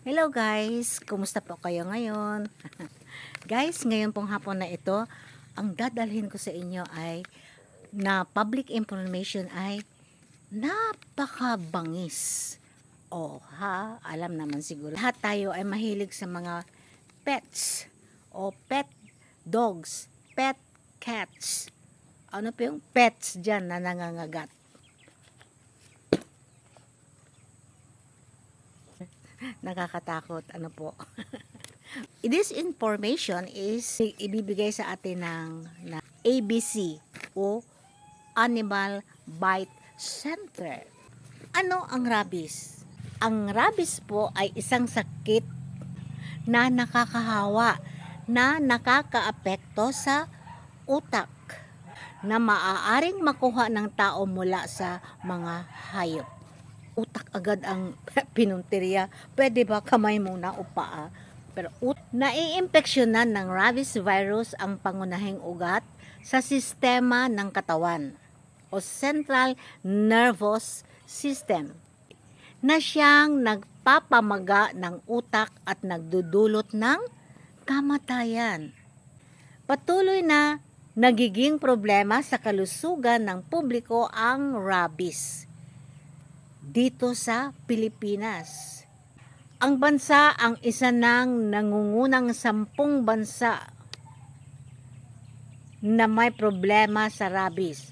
Hello guys! Kumusta po kayo ngayon? Guys, ngayon pong hapon na ito, ang dadalhin ko sa inyo ay na public information ay napakabangis. Alam naman siguro. Lahat tayo ay mahilig sa mga pets o pet dogs, pet cats. Ano po yung pets dyan na nangangagat? Nakakatakot, ano po. This information is ibibigay sa atin ng ABC o Animal Bite Center. Ano ang rabies? Ang rabies po ay isang sakit na nakakahawa, na nakakaapekto sa utak, na maaaring makuha ng tao mula sa mga hayop. Utak agad ang pinuntirya. Pwede ba kamay muna o paa? Pero naiimpeksyonan ng rabies virus ang pangunahing ugat sa sistema ng katawan o central nervous system, na siyang nagpapamaga ng utak at nagdudulot ng kamatayan. Patuloy na nagiging problema sa kalusugan ng publiko ang rabies dito sa Pilipinas. Ang bansa ang isa ng nangungunang 10 bansa na may problema sa rabies.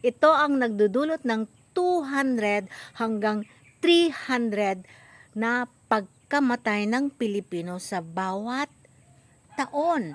Ito ang nagdudulot ng 200 hanggang 300 na pagkamatay ng Pilipino sa bawat taon.